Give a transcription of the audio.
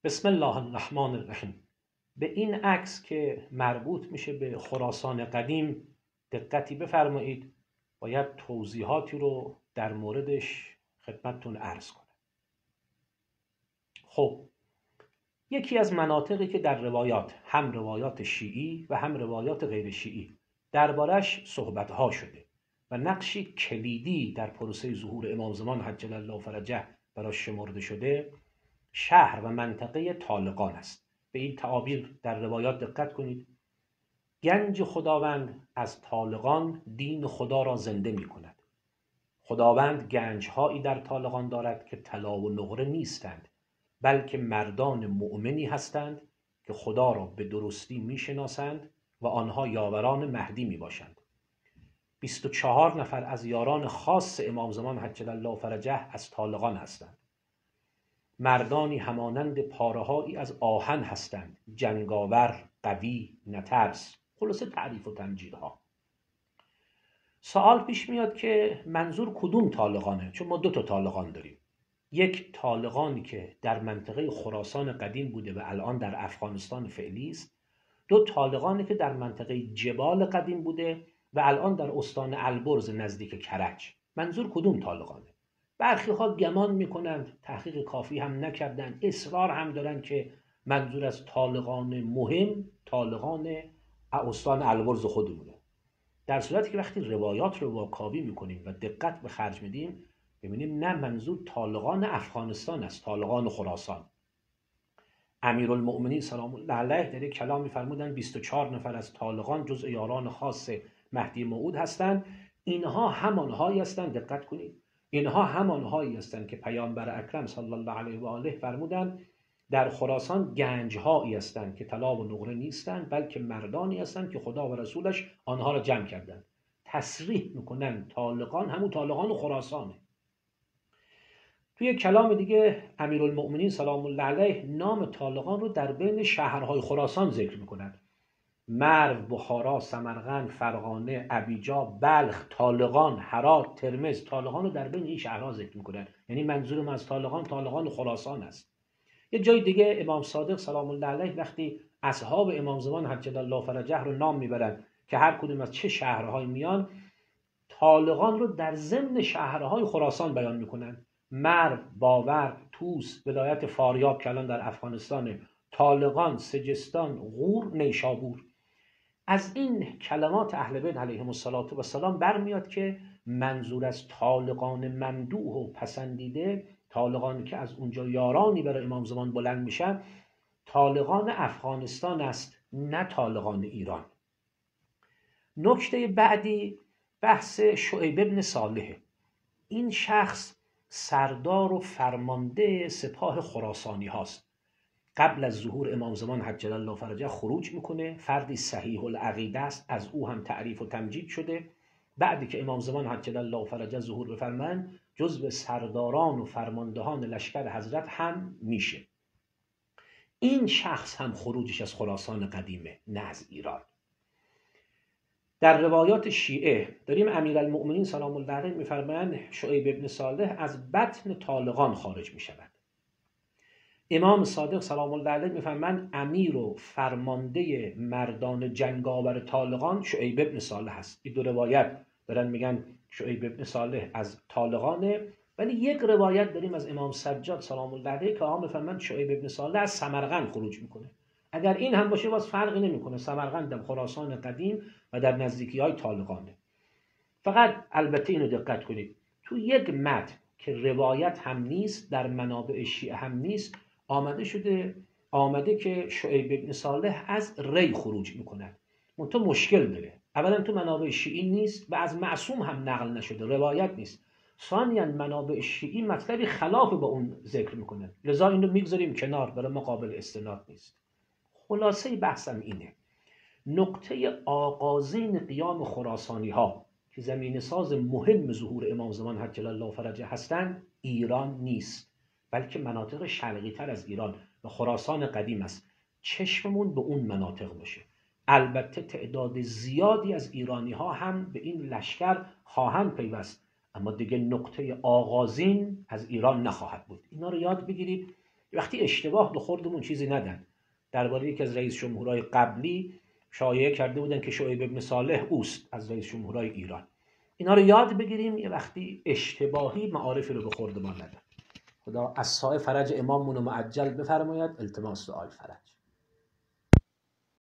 بسم الله الرحمن الرحیم. به این عکس که مربوط میشه به خراسان قدیم دقتی بفرمایید. باید توضیحاتی رو در موردش خدمتتون عرض کنم. خب، یکی از مناطقی که در روایات، هم روایات شیعی و هم روایات غیر شیعی، دربارش صحبت‌ها شده و نقشی کلیدی در پروسه ظهور امام زمان عجل الله فرجه براش شمرده شده، شهر و منطقه طالقان است. به این تعابیر در روایات دقت کنید. گنج خداوند از طالقان دین خدا را زنده می کند. خداوند گنجهایی در طالقان دارد که طلا و نقره نیستند، بلکه مردان مؤمنی هستند که خدا را به درستی می شناسند و آنها یاوران مهدی می باشند. 24 نفر از یاران خاص امام زمان عجل الله فرجه از طالقان هستند. مردانی همانند پاره‌هایی از آهن هستند، جنگاور، قوی، نترس. خلاصه تعریف و تمجیدها. سوال پیش میاد که منظور کدوم طالقانه؟ چون ما 2 تا طالقان داریم. یک طالقانی که در منطقه خراسان قدیم بوده و الان در افغانستان فعلی است. 2 طالقانی که در منطقه جبال قدیم بوده و الان در استان البرز نزدیک کرج. منظور کدوم طالقانه؟ برخی ها گمان میکنند، تحقیق کافی هم نکردند، اصرار هم دارند که منظور از طالقان مهم طالقان استان البرز خودمونه. در صورتی که وقتی روایات رو واکاوی میکنیم و دقت به خرج میدیم، ببینیم نه، منظور طالقان افغانستان است، طالقان خراسان. امیرالمؤمنین سلام الله علیه در یک کلامی فرمودند 24 نفر از طالقان جزء یاران خاص مهدی موعود هستند. اینها همانهایی هستند، دقت کنید، اینها همانهایی هستند که پیامبر اکرم صلی الله علیه و آله فرمودند در خراسان گنجهایی هستند که طلا و نقره نیستند، بلکه مردانی هستند که خدا و رسولش آنها را جمع کردند. تصریح میکنن طالقان همون طالقان خراسانه. توی کلام دیگه امیرالمؤمنین سلام الله علیه نام طالقان رو در بین شهرهای خراسان ذکر میکنند. مرو، بخارا، سمرقند، فرغانه، ابیجا، بلخ، طالقان، هرات، ترمز. طالقان رو در بین این شهرها ذکر میکنن. یعنی منظورم از طالقان طالقان خراسان است. یه جای دیگه امام صادق سلام الله علیه وقتی اصحاب امام زمان عجل الله فرجه رو نام میبرن که هر کدوم از چه شهرهایی میان، طالقان رو در ضمن شهرهای خراسان بیان میکنن. مرو، باورد، طوس، ولایت فاریاب که الان در افغانستان، طالقان، سجستان، غور، نیشابور. از این کلمات اهل بیت علیهم السلام برمیاد که منظور از طالقان ممدوح و پسندیده، طالقانی که از اونجا یارانی برای امام زمان بلند میشن، طالقان افغانستان است، نه طالقان ایران. نکته بعدی بحث شعیب ابن صالح. این شخص سردار و فرمانده سپاه خراسانی هاست. قبل از ظهور امام زمان عجل الله فرجه خروج میکنه. فردی صحیح العقیده است، از او هم تعریف و تمجید شده. بعدی که امام زمان عجل الله فرجه ظهور بفرمایند، جزو سرداران و فرماندهان لشکر حضرت هم میشه. این شخص هم خروجش از خراسان قدیمه، نه از ایران. در روایات شیعه داریم امیرالمؤمنین سلام الله علیه میفرمایند شعیب ابن صالح از بطن طالقان خارج میشود. امام صادق سلام الله علیه میفرمایند امیر و فرمانده مردان جنگاور طالقان شعیب ابن صالح است. این 2 روایت دارن میگن شعیب ابن صالح از طالقانه، ولی یک روایت داریم از امام سجاد سلام الله علیه که آقا میفرمایند شعیب ابن صالح از سمرقند خروج میکنه. اگر این هم باشه باز فرقی نمیکنه، سمرقند در خراسان قدیم و در نزدیکی‌های طالقانه. فقط البته اینو دقت کنید، تو یک متن که روایت هم نیست، در منابع شیعه هم نیست، آمده که شعیب ابن صالح از ری خروج میکند. منتها مشکل داره. اولا تو منابع شیعی نیست و از معصوم هم نقل نشده، روایت نیست. ثانیاً منابع شیعی مطلبی خلاف با اون ذکر میکنه، لذا اینو میگذاریم کنار، برای ما قابل استناد نیست. خلاصه بحثم اینه، نقطه آغازین قیام خراسانی ها که زمین ساز مهم ظهور امام زمان عجل الله فرجه هستند ایران نیست، بلکه مناطق شرقی تر از ایران و خراسان قدیم است. چشممون به اون مناطق باشه. البته تعداد زیادی از ایرانی ها هم به این لشکر خواهند پیوست، اما دیگه نقطه آغازین از ایران نخواهد بود. اینا رو یاد بگیرید وقتی اشتباه به خوردمون چیزی ندن. درباره یکی از رئیس جمهورهای قبلی شایعه کرده بودن که شعیب ابن صالح اوست از رئیس جمهورهای ایران. اینا رو یاد بگیریم یه وقتی اشتباهی معارفی رو به خوردمان ندن. خدا عصای فرج اماممون رو معجل بفرماید. التماس دعای فرج.